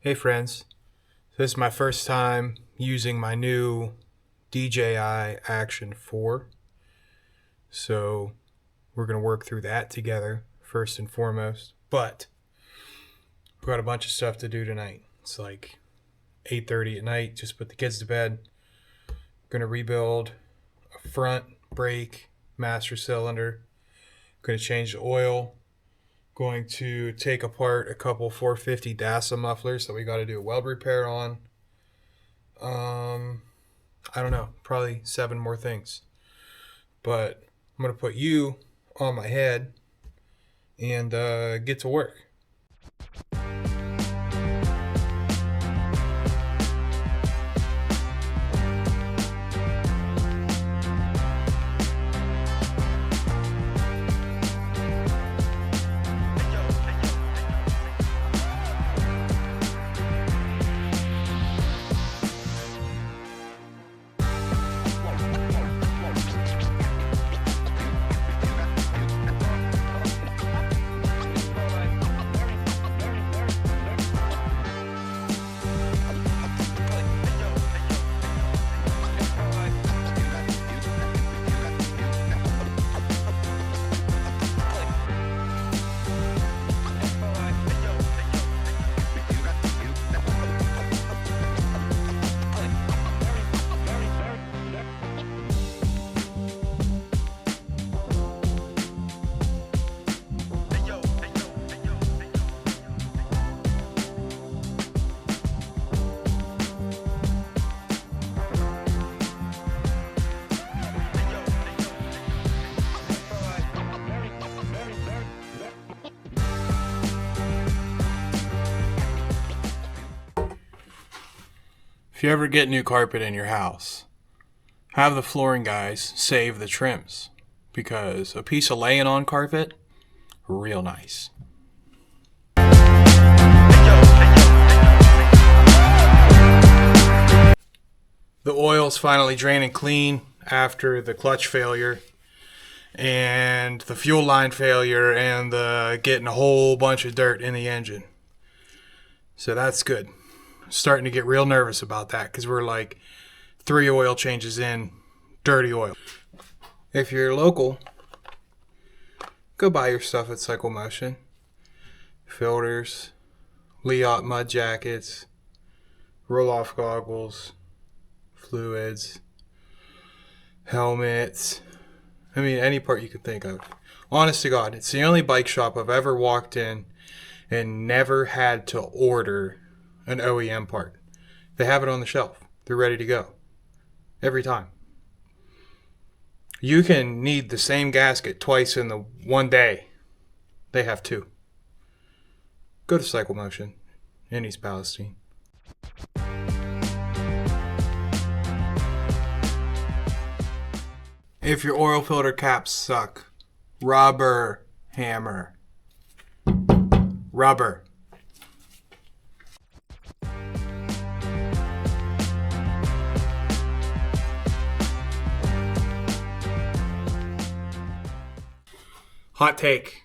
Hey friends, this is my first time using my new DJI Action 4, so we're going to work through that together first and foremost, but we've got a bunch of stuff to do tonight. It's like 8:30 at night, just put the kids to bed. Going to rebuild a front brake master cylinder, going to change the oil, going to take apart a couple 450 dasa mufflers that we got to do a weld repair on. I don't know, probably 7 more things. But I'm going to put you on my head and get to work. If you ever get new carpet in your house, have the flooring guys save the trims, because a piece of laying on carpet, real nice. The oil's finally draining clean after the clutch failure and the fuel line failure and getting a whole bunch of dirt in the engine. So that's good. Starting to get real nervous about that because we're like 3 oil changes in, dirty oil. If you're local, go buy your stuff at Cycle Motion. Filters, Leot mud jackets, roll-off goggles, fluids, helmets. I mean, any part you could think of. Honest to God, it's the only bike shop I've ever walked in and never had to order an OEM part. They have it on the shelf. They're ready to go. Every time. You can need the same gasket twice in the one day. They have 2. Go to Cycle Motion in East Palestine. If your oil filter caps suck, rubber hammer. Rubber. Hot take.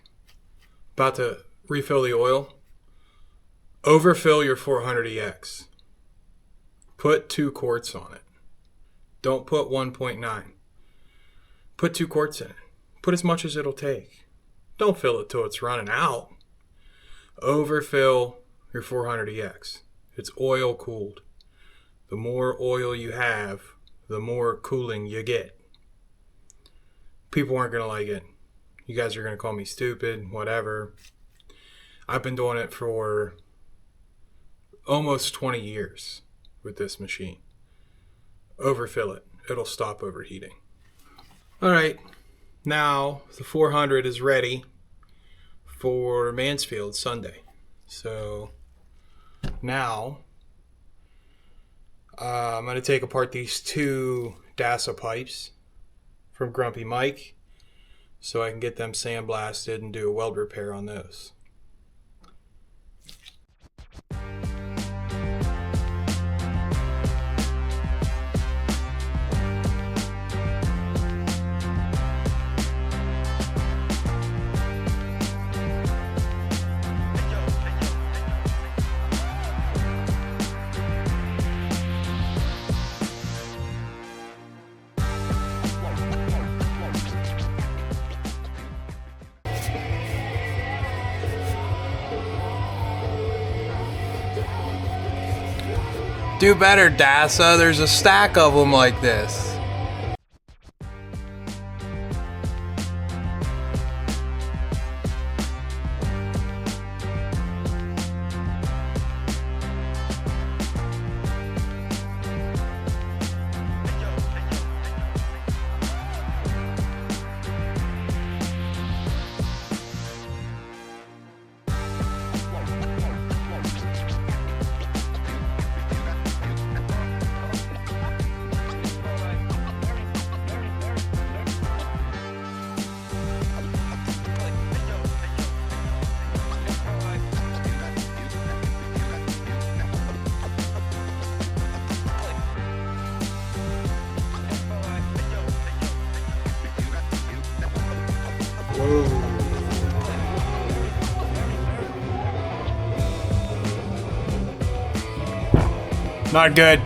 About to refill the oil. Overfill your 400EX. Put 2 quarts on it. Don't put 1.9. Put 2 quarts in it. Put as much as it'll take. Don't fill it till it's running out. Overfill your 400EX. It's oil cooled. The more oil you have, the more cooling you get. People aren't going to like it. You guys are going to call me stupid, whatever. I've been doing it for almost 20 years with this machine. Overfill it. It'll stop overheating. All right. Now the 400 is ready for Mansfield Sunday. So now I'm going to take apart these 2 dasa pipes from Grumpy Mike, so I can get them sandblasted and do a weld repair on those. Do better, Dasa. There's a stack of them like this. Not good.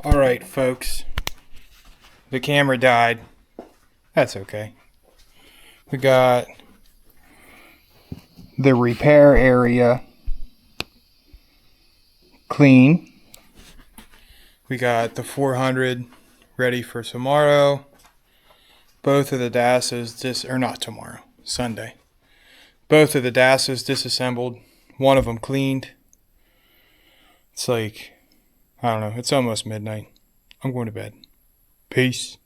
Alright, folks. The camera died. That's okay. We got the repair area clean. We got the 400 ready for tomorrow. Both of the dasas, or not tomorrow, Sunday. Both of the dasas disassembled. One of them cleaned. It's like, I don't know, it's almost midnight. I'm going to bed. Peace.